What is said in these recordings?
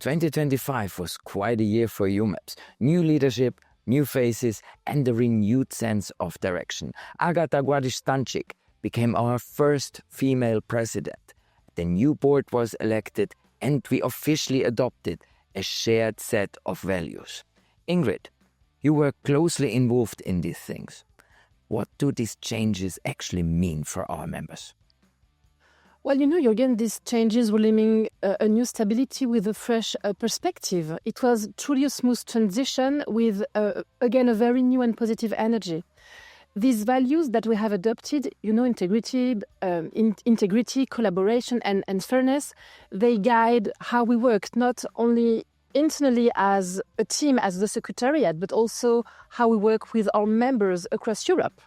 2025 was quite a year for EUMEPS. New leadership, new faces, and a renewed sense of direction. Agata Guadiš-Stančić became our first female president. The new board was elected, and we officially adopted a shared set of values. Ingrid, you were closely involved in these things. What do these changes actually mean for our members? Well, Jürgen, these changes will mean a new stability with a fresh perspective. It was truly a smooth transition with, again, a very new and positive energy. These values that we have adopted, integrity, collaboration, and fairness, they guide how we work, not only internally as a team, as the Secretariat, but also how we work with our members across Europe.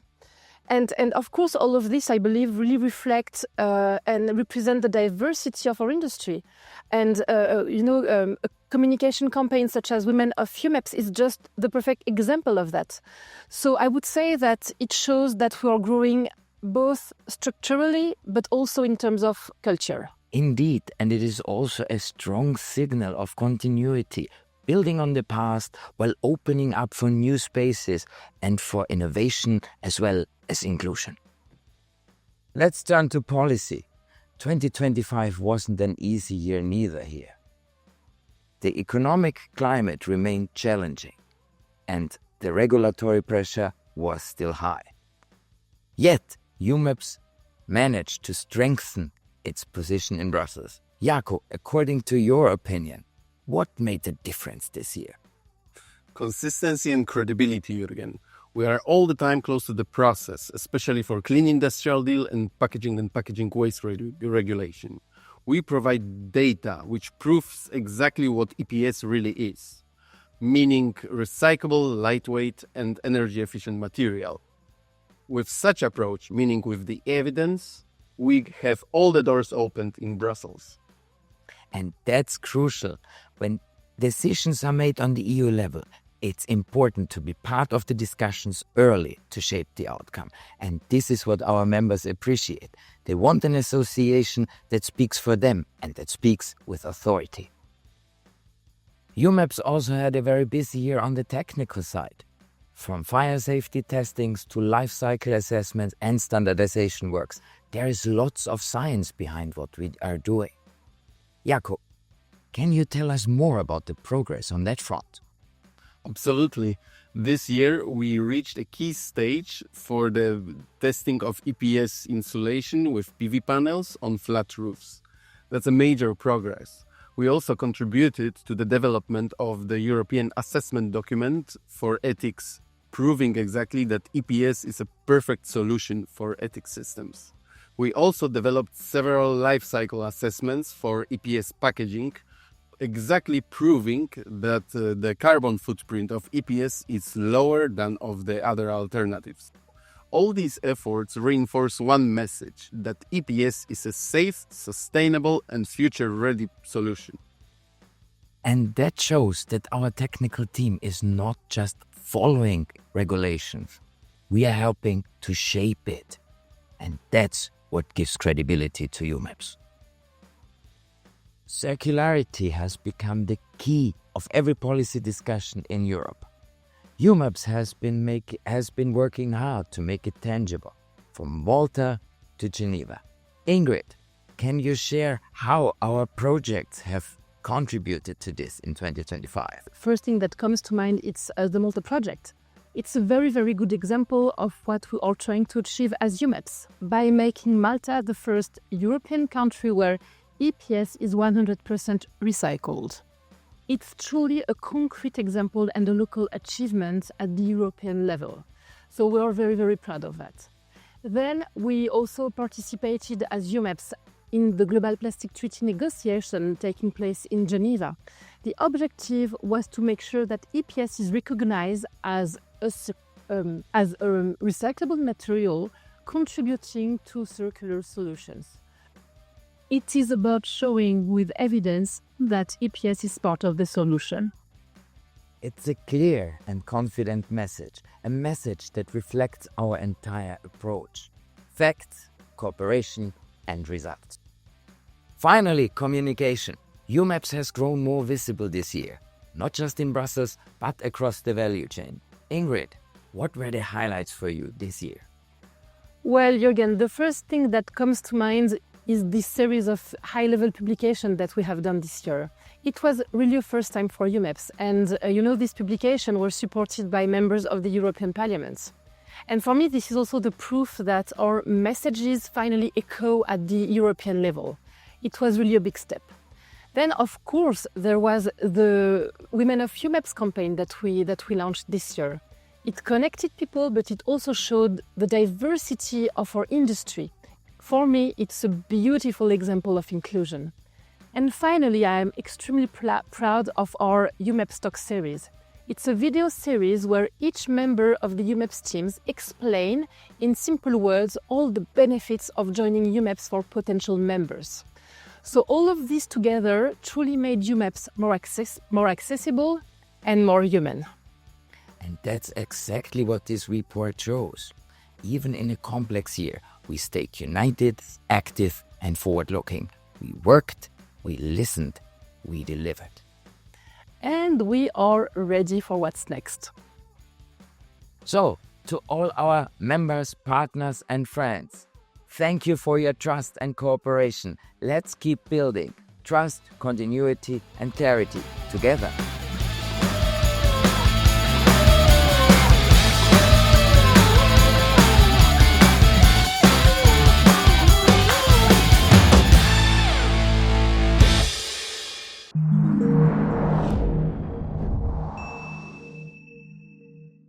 And of course, all of this, I believe, really reflect and represent the diversity of our industry. And, a communication campaign such as Women of EUMEPS is just the perfect example of that. So I would say that it shows that we are growing both structurally, but also in terms of culture. Indeed, and it is also a strong signal of continuity, building on the past while opening up for new spaces and for innovation as well as inclusion. Let's turn to policy. 2025 wasn't an easy year neither here. The economic climate remained challenging, and the regulatory pressure was still high. Yet, EUMEPS managed to strengthen its position in Brussels. Jaco, according to your opinion, what made the difference this year? Consistency and credibility, Jürgen. We are all the time close to the process, especially for clean industrial deal and packaging waste regulation. We provide data which proves exactly what EPS really is, meaning recyclable, lightweight, and energy-efficient material. With such approach, meaning with the evidence, we have all the doors opened in Brussels. And that's crucial. When decisions are made on the EU level, it's important to be part of the discussions early to shape the outcome. And this is what our members appreciate. They want an association that speaks for them and that speaks with authority. EUMEPS also had a very busy year on the technical side. From fire safety testings to life cycle assessments and standardization works, there is lots of science behind what we are doing. Jaco, can you tell us more about the progress on that front? Absolutely. This year, we reached a key stage for the testing of EPS insulation with PV panels on flat roofs. That's a major progress. We also contributed to the development of the European assessment document for ethics, proving exactly that EPS is a perfect solution for ethics systems. We also developed several life cycle assessments for EPS packaging, exactly proving that the carbon footprint of EPS is lower than of the other alternatives. All these efforts reinforce one message, that EPS is a safe, sustainable, and future-ready solution. And that shows that our technical team is not just following regulations. We are helping to shape it. And that's what gives credibility to EUMEPS. Circularity has become the key of every policy discussion in Europe. EUMEPS has been working hard to make it tangible, from Malta to Geneva. Ingrid, can you share how our projects have contributed to this in 2025? First thing that comes to mind is the Malta project. It's a very, very good example of what we are trying to achieve as EUMEPS by making Malta the first European country where EPS is 100% recycled. It's truly a concrete example and a local achievement at the European level. So we are very, very proud of that. Then we also participated as EUMEPS in the Global Plastic Treaty negotiation taking place in Geneva. The objective was to make sure that EPS is recognized as a recyclable material contributing to circular solutions. It is about showing with evidence that EPS is part of the solution. It's a clear and confident message, a message that reflects our entire approach. Facts, cooperation, and results. Finally, communication. EUMEPS has grown more visible this year, not just in Brussels, but across the value chain. Ingrid, what were the highlights for you this year? Well, Jürgen, the first thing that comes to mind is this series of high-level publications that we have done this year. It was really a first time for EUMEPS, and these publications were supported by members of the European Parliament. And for me, this is also the proof that our messages finally echo at the European level. It was really a big step. Then, of course, there was the Women of EUMEPS campaign that we launched this year. It connected people, but it also showed the diversity of our industry. For me, it's a beautiful example of inclusion. And finally, I am extremely proud of our EUMEPS Talk series. It's a video series where each member of the EUMEPS teams explain in simple words all the benefits of joining EUMEPS for potential members. So all of this together truly made EUMEPS more accessible and more human. And that's exactly what this report shows. Even in a complex year, we stayed united, active, and forward-looking. We worked, we listened, we delivered. And we are ready for what's next. So, to all our members, partners, and friends, thank you for your trust and cooperation. Let's keep building trust, continuity, and clarity together.